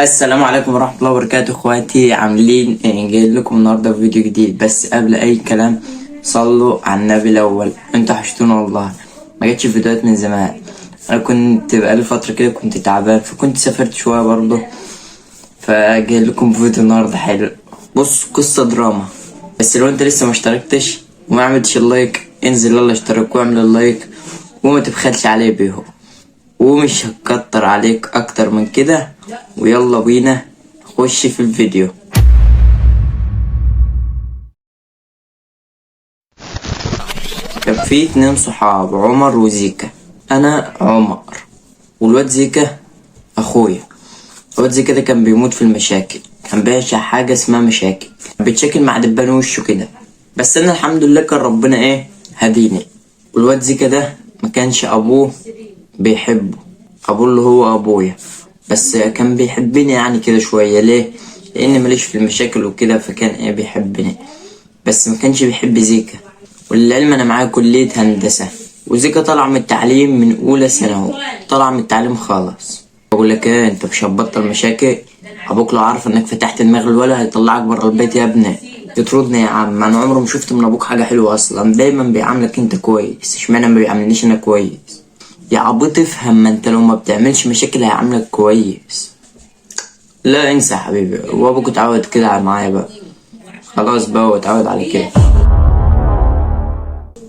السلام عليكم ورحمة الله وبركاته، اخواتي عاملين ايه؟ جاي لكم النهارده بفيديو جديد. بس قبل اي كلام صلوا على النبي الاول. انتوا حشتونا والله، ما جتش فيديوهات من زمان. انا كنت بقالي فترة كده كنت تعبان، فكنت سافرت شوية برضه، فجاي لكم فيديو النهارده حلو. بص، قصة دراما. بس لو انت لسه ما اشتركتش وما عملتش اللايك، انزل يلا اشترك واعمل اللايك وما تبخلش عليه بيهم، ومش هتكتر عليك اكتر من كده. ويلا بينا نخش في الفيديو. كان في اتنين صحاب، عمر وزيكا. انا عمر، والواد زيكا اخويا. الواد زيكا ده كان بيموت في المشاكل، كان بيعشق حاجة اسمها مشاكل، بيتشاكل مع دبان وشه كده. بس انا الحمد لله كان ربنا هديني. والواد زيكا ده ما كانش ابوه بيحبه، ابوه اللي هو ابويا، بس كان بيحبني يعني كده شوية. ليه؟ لان ماليش في المشاكل وكده، فكان بيحبني، بس ما كانش بيحب زيكا. وللعلم انا معايا كلية هندسة، وزيكا طالع من التعليم من اولى ثانوي، طالع من التعليم خالص. بقول لك ايه، انت مش هتبطل مشاكل؟ ابوك لو عارف انك فتحت دماغ الولا هيطلعك بره البيت يا ابني. تطردني يا عم؟ انا عمري ما شفت من ابوك حاجة حلوة اصلا، دايما بيعاملك انت كويس، اشمعنى ما بيعاملنيش انا كويس؟ يا عبيط افهم، ما انت لو ما بتعملش مشاكل هيعاملك كويس. لا انسى يا حبيبي، وابوك اتعود كده معايا بقى، خلاص بقى هو اتعود على كده.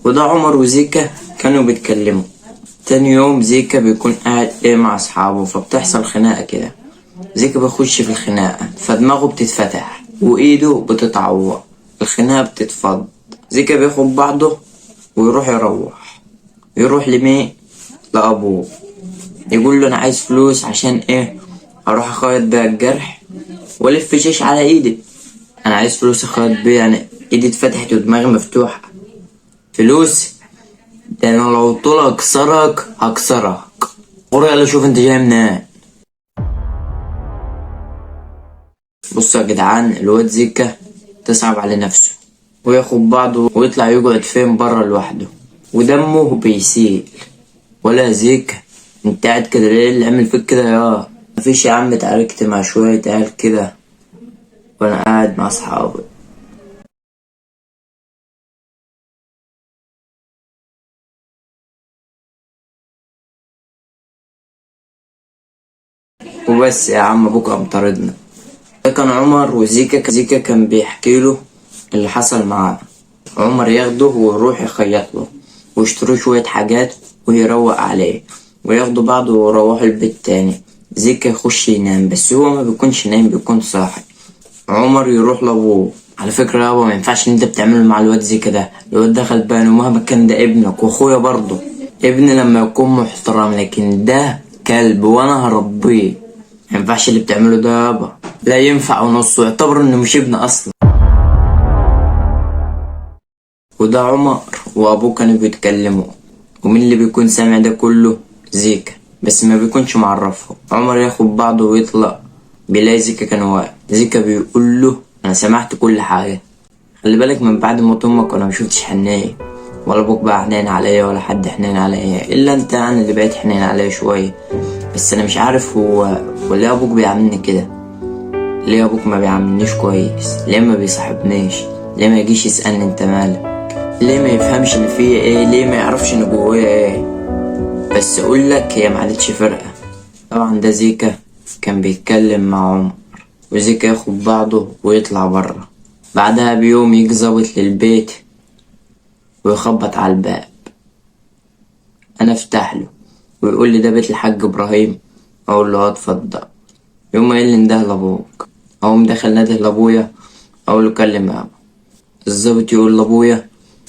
وده عمر وزيكا كانوا بيتكلموا. تاني يوم زيكا بيكون قاعد مع اصحابه، فبتحصل خناقة كده. زيكا بيخش في الخناقة، فدماغه بتتفتح وايده بتتعور، الخناقة بتتفض. زيكا بياخد بعضه ويروح يروح لمين؟ لأبوه. يقول له انا عايز فلوس عشان اروح اخيط بيها الجرح والف شيش على ايدي. انا عايز فلوس اخيط بيها، يعني ايدي اتفتحت ودماغي مفتوحة. فلوس؟ ده انا لو طول اكسرك هكسرك. قول يلا شوف انت جاي منين. بصوا يا جدعان، الواد زيكا تصعب على نفسه وياخد بعضه ويطلع يقعد فين بره لوحده، ودمه بيسيل. ولا زيكا، انت قاعد كده ليه؟ اللي عمل فيك كده يا مفيش يا عم، اتعاركت مع شوية عيال كده وانا قاعد مع اصحابي. وبس يا عم، ابوك قام طاردنا. ده كان عمر وزيكا. زيكا كان بيحكي له اللي حصل معاه. عمر ياخده ويروح يخيط له ويشتروا شوية حاجات ويروق عليه، وياخدوا بعضه ويروحوا البيت تاني. زيكا يخش ينام، بس هو ما بيكونش نايم، بيكون صاحي. عمر يروح لابوه، على فكرة يابا ما ينفعش اللي انت بتعمله مع الواد زيكا ده، الواد ده غلبان، ومهما كان ده ابنك واخويا برضه. ابن لما يكون محترم، لكن ده كلب وانا هربيه. ما ينفعش اللي بتعمله ده يابا، لا ينفع ونص، يعتبر انه مش ابن اصلا. وده عمر وابوه كانوا بيتكلموا، ومين اللي بيكون سامع ده كله؟ زيكا، بس ما بيكونش معرفه. عمر ياخد بعضه ويطلع، بيلاقي زيكا كان واقف. زيكا بيقول له انا سمعت كل حاجه، خلي بالك من بعد موت امك وانا مشوفتش حنيه، ولا ابوك بقى حنين عليا ولا حد حنين عليا الا انت، يعني اللي بقيت حنين عليا شويه. بس انا مش عارف هو ليه ابوك بيعاملني كده؟ ليه ابوك ما بيعاملنيش كويس؟ ليه ما بيصاحبنيش؟ ليه ما يجيش يسالني انت مالك؟ ليه ما يفهمش اللي فيا ليه ما يعرفش ان جوايا بس اقول لك هي ما عادتش فارقه. طبعا ده زيكا كان بيتكلم مع عمر، وزيكا ياخد بعضه ويطلع بره. بعدها بيوم يجي ظابط للبيت ويخبط على الباب. انا افتح له ويقول لي ده بيت الحاج ابراهيم. اقول له اتفضل. يوم قايل لي انده لابوك. اقوم داخل ناده لابويا، اقول له كلم ابا. الظابط يقول لابويا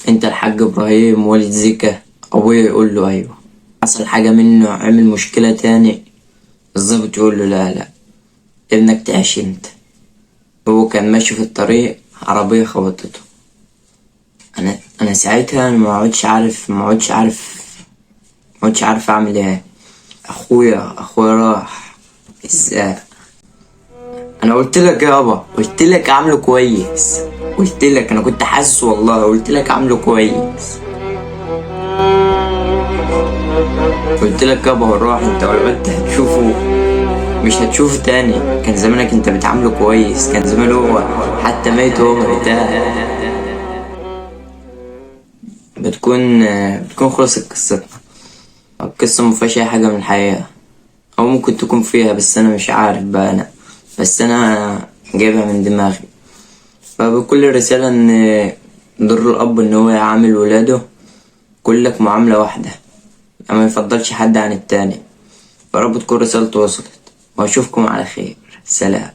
انت الحاج ابراهيم والد زيكا؟ ابويا يقول له ايوه. حصل حاجه منه؟ عمل مشكله تاني؟ الظابط يقول له لا ابنك تعيش انت. هو كان ماشي في الطريق، عربيه خبطته. انا ساعتها ما عدتش عارف اعمل ايه. اخويا راح ازاي؟ انا قلت لك يابا، قلت لك اعمله كويس، قلت لك انا كنت حاسس والله، قلت لك اعمله كويس، قلت لك يابا هو راح، انت ولا انت هتشوفه. مش هتشوفه تاني. كان زمانك انت بتعامله كويس، كان زمان هو حتى ميت وهو مرتاح. بتكون خلصت قصتنا. القصة مفيهاش أي حاجة من الحقيقة، أو ممكن تكون فيها بس أنا مش عارف بقى. أنا جايبها من دماغي. فبكل رسالة إن دور الأب إن هو يعامل ولاده كلك معاملة واحدة، ما يفضلش حد عن التاني. فرب تكون رسالته وصلت، وأشوفكم على خير. سلام.